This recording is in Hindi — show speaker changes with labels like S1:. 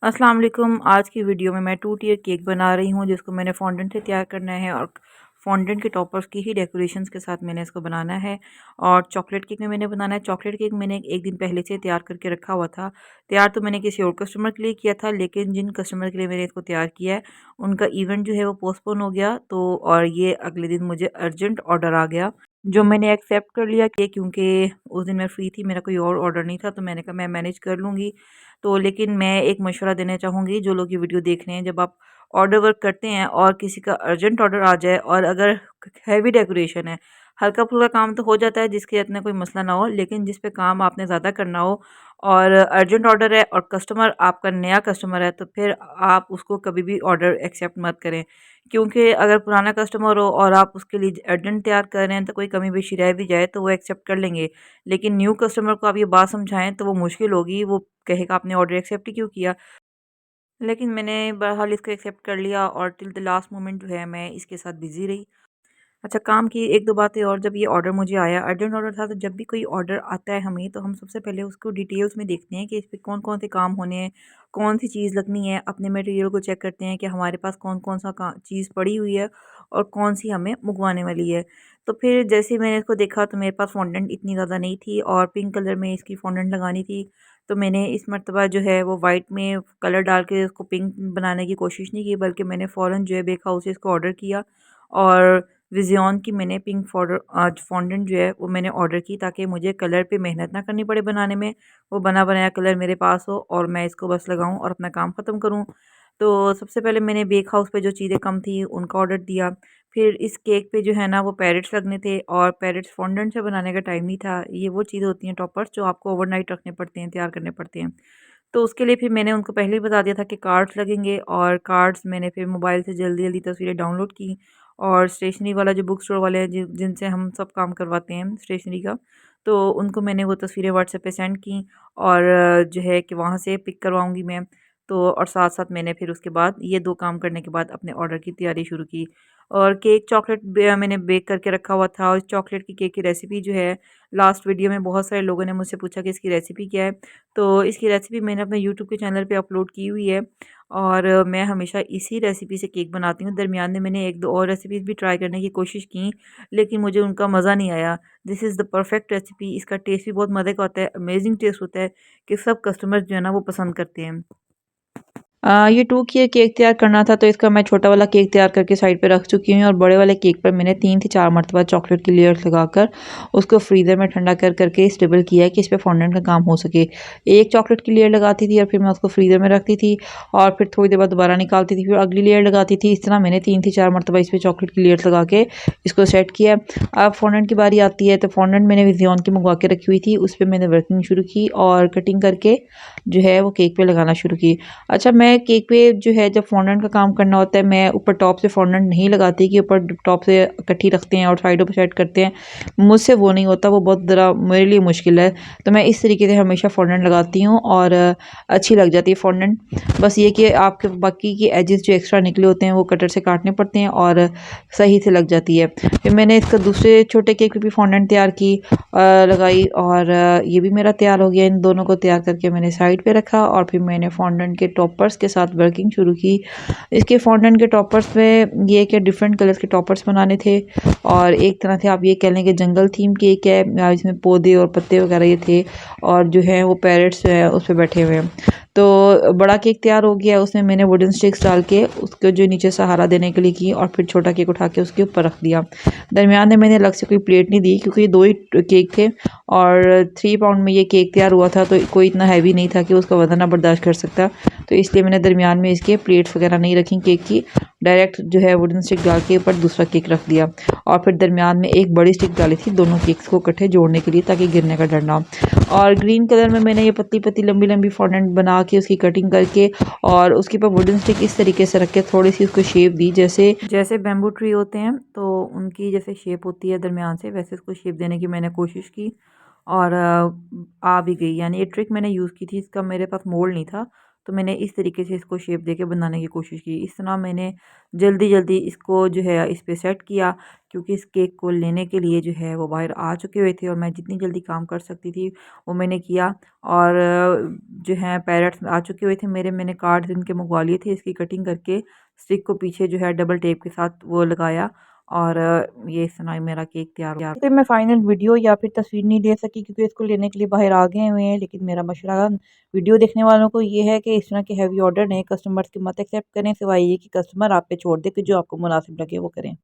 S1: अस्सलाम वालेकुम। आज की वीडियो में मैं 2 टियर केक बना रही हूँ जिसको मैंने फॉन्डेंट से तैयार करना है और फॉन्डेंट के टॉपर्स की ही डेकोरेशंस के साथ मैंने इसको बनाना है। और चॉकलेट केक में मैंने बनाना है। चॉकलेट केक मैंने एक दिन पहले से तैयार करके रखा हुआ था। तैयार तो मैंने किसी और कस्टमर के लिए किया था, लेकिन जिन कस्टमर के लिए मैंने इसको तैयार किया है उनका इवेंट जो है वो पोस्टपोन हो गया, तो और ये अगले दिन मुझे अर्जेंट ऑर्डर आ गया जो मैंने एक्सेप्ट कर लिया कि क्योंकि उस दिन मैं फ्री थी, मेरा कोई और ऑर्डर नहीं था, तो मैंने कहा मैं मैनेज कर लूँगी। तो लेकिन मैं एक मशवरा देना चाहूँगी जो लोग ये वीडियो देख रहे हैं, जब आप ऑर्डर वर्क करते हैं और किसी का अर्जेंट ऑर्डर आ जाए और अगर हैवी डेकोरेशन है, हल्का-फुल्का काम तो हो जाता है जिसके इतना कोई मसला ना हो, लेकिन जिस पे काम आपने ज़्यादा करना हो और अर्जेंट ऑर्डर है और कस्टमर आपका नया कस्टमर है, तो फिर आप उसको कभी भी ऑर्डर एक्सेप्ट मत करें। क्योंकि अगर पुराना कस्टमर हो और आप उसके लिए अर्जेंट तैयार कर रहे हैं तो कोई कमी पेशी रह भी जाए तो वो एक्सेप्ट कर लेंगे। लेकिन न्यू कस्टमर को आप ये बात समझाएँ तो वो मुश्किल होगी, वो कहेगा आपने ऑर्डर एक्सेप्ट ही क्यों किया? लेकिन मैंने बहरहाल इसको एक्सेप्ट कर लिया और टिल द लास्ट मोमेंट जो है मैं इसके साथ बिज़ी रही। अच्छा, काम की एक दो बातें और। जब ये ऑर्डर मुझे आया, अर्जेंट ऑर्डर था, तो जब भी कोई ऑर्डर आता है हमें, तो हम सबसे पहले उसको डिटेल्स में देखते हैं कि इस पे कौन-कौन से काम होने हैं, कौन-सी चीज़ लगनी है। अपने मटेरियल को चेक करते हैं कि हमारे पास कौन-कौन सा का चीज़ पड़ी हुई है और कौन-सी हमें मँगवाने वाली है। तो फिर जैसे ही मैंने इसको देखा तो मेरे पास फॉन्डेंट इतनी ज़्यादा नहीं थी और पिंक कलर में इसकी फॉन्डेंट लगानी थी। तो मैंने इस मर्तबा जो है वो वाइट में कलर डाल के उसको पिंक बनाने की कोशिश नहीं की, बल्कि मैंने फ़ौरन जो है बेक हाउस से इसको ऑर्डर किया और विज़ियॉन की मैंने पिंक फॉन्डेंट जो है वो मैंने ऑर्डर की, ताकि मुझे कलर पे मेहनत ना करनी पड़े बनाने में। वो बना बनाया कलर मेरे पास हो और मैं इसको बस लगाऊं और अपना काम ख़त्म करूं। तो सबसे पहले मैंने बेक हाउस पे जो चीज़ें कम थी उनका ऑर्डर दिया। फिर इस केक पे जो है ना वो पैरेट्स लगने थे और पैरेट्स फॉन्डेंट से बनाने का टाइम नहीं था। ये वो चीज़ें होती हैं टॉपर्स जो आपको ओवरनाइट रखने पड़ते हैं, तैयार करने पड़ते हैं। तो उसके लिए फिर मैंने उनको पहले ही बता दिया था कि कार्ड्स लगेंगे और कार्ड्स मैंने फिर मोबाइल से जल्दी-जल्दी तस्वीरें डाउनलोड की और स्टेशनरी वाला जो बुक स्टोर वाले हैं जिनसे हम सब काम करवाते हैं स्टेशनरी का, तो उनको मैंने वो तस्वीरें व्हाट्सएप पे सेंड की और जो है कि वहाँ से पिक करवाऊँगी मैं। तो और साथ-साथ मैंने फिर उसके बाद ये 2 काम करने के बाद अपने ऑर्डर की तैयारी शुरू की। और केक चॉकलेट मैंने बेक करके रखा हुआ था और चॉकलेट की केक की रेसिपी जो है, लास्ट वीडियो में बहुत सारे लोगों ने मुझसे पूछा कि इसकी रेसिपी क्या है? तो इसकी रेसिपी मैंने अपने यूट्यूब के चैनल पे अपलोड की हुई है और मैं हमेशा इसी रेसिपी से केक बनाती हूँ। दरमियान में मैंने 1-2 और रेसिपीज़ भी ट्राई करने की कोशिश की, लेकिन मुझे उनका मज़ा नहीं आया। This is the perfect recipe. इसका टेस्ट भी बहुत मज़े का होता है, अमेज़िंग टेस्ट होता है कि सब कस्टमर्स जो है ना वो पसंद करते हैं। ये 2 की केक तैयार करना था, तो इसका मैं छोटा वाला केक तैयार करके साइड पे रख चुकी हूँ और बड़े वाले केक पर मैंने 3 से 4 मरतबा चॉकलेट की लेयर्स लगाकर उसको फ्रीज़र में ठंडा कर करके स्टेबल किया है कि इस पे फॉन्डेंट का काम हो सके। एक चॉकलेट की लेयर लगाती थी और फिर मैं उसको फ्रीज़र में रखती थी और फिर थोड़ी देर बाद दोबारा निकालती थी, फिर अगली लेयर लगाती थी। इस तरह मैंने 3 से 4 मरतबा इस पे चॉकलेट की लेयर्स लगा के इसको सेट किया। अब फॉन्डेंट की बारी आती है, तो फॉन्डेंट मैंने विज़ियॉन की मंगवा के रखी हुई थी, उस पे मैंने वर्किंग शुरू की और कटिंग करके जो है वो केक पे लगाना शुरू की। अच्छा, मैं केक पे जो है जब फॉन्डेंट का काम करना होता है, मैं ऊपर टॉप से फॉन्डेंट नहीं लगाती कि ऊपर टॉप से इकट्ठी रखते हैं और साइडों पे सेट करते हैं। मुझसे वो नहीं होता, वो बहुत ज़रा मेरे लिए मुश्किल है। तो मैं इस तरीके से हमेशा फॉन्डेंट लगाती हूँ और अच्छी लग जाती है फॉन्डेंट। बस ये कि आपके बाकी के एजेस जो एक्स्ट्रा निकले होते हैं वो कटर से काटने पड़ते हैं और सही से लग जाती है। फिर मैंने इसका दूसरे छोटे केक पे भी फॉन्डेंट तैयार की, लगाई और ये भी मेरा तैयार हो गया। इन दोनों को तैयार करके मैंने साइड पे रखा और फिर मैंने फॉन्डेंट के टॉपर्स के साथ वर्किंग शुरू की। इसके फॉन्डेंट के टॉपर्स में ये कि डिफरेंट कलर्स के टॉपर्स बनाने थे और एक तरह से आप ये कह लें कि जंगल थीम केक है। इसमें पौधे और पत्ते वगैरह ये थे और जो है वो पैरट्स जो है उस पे बैठे हुए हैं। तो बड़ा केक तैयार हो गया, उसमें मैंने वुडन स्टिक्स डाल के उसको जो नीचे सहारा देने के लिए की और फिर छोटा केक उठा के उसके ऊपर रख दिया। दरमियान में मैंने अलग से कोई प्लेट नहीं दी क्योंकि ये 2 ही केक थे और 3 पाउंड में ये केक तैयार हुआ था, तो कोई इतना हैवी नहीं था कि उसका वज़न ना बर्दाश्त कर सकता। तो इसलिए मैंने दरमियान में इसके प्लेट्स वगैरह नहीं रखी केक की, डायरेक्ट जो है वुडन स्टिक डाल के ऊपर दूसरा केक रख दिया और फिर दरमियान में एक बड़ी स्टिक डाली थी दोनों केक्स को इकट्ठे जोड़ने के लिए ताकि गिरने का डर ना हो। और ग्रीन कलर में मैंने ये पतली-पतली लंबी-लंबी फॉन्डेंट बना के उसकी कटिंग करके और उसके ऊपर वुडन स्टिक इस तरीके से रख के थोड़ी-सी उसको शेप दी, जैसे जैसे बैम्बू ट्री होते हैं तो उनकी जैसे शेप होती है दरमियान से, वैसे इसको शेप देने की मैंने कोशिश की और आ भी गई। यानी ये ट्रिक मैंने यूज़ की थी, इसका मेरे पास मोल्ड नहीं था, तो मैंने इस तरीके से इसको शेप देके बनाने की कोशिश की। इस तरह मैंने जल्दी जल्दी इसको जो है इस पे सेट किया, क्योंकि इस केक को लेने के लिए जो है वो बाहर आ चुके हुए थे और मैं जितनी जल्दी काम कर सकती थी वो मैंने किया। और जो है पैरेट्स आ चुके हुए थे मेरे, मैंने कार्ड्स इनके मंगवा लिए थे। इसकी कटिंग करके स्टिक को पीछे जो है डबल टेप के साथ वो लगाया और ये इस तरह मेरा केक तैयार हो गया। तो मैं फाइनल वीडियो या फिर तस्वीर नहीं ले सकी क्योंकि इसको लेने के लिए बाहर आ गए हुए हैं, लेकिन मेरा मशवरा वीडियो देखने वालों को ये है कि इस तरह के हैवी ऑर्डर नए कस्टमर्स के मत एक्सेप्ट करें, सिवाय ये कि कस्टमर आप पे छोड़ दे कि जो आपको मुनासिब लगे वो करें।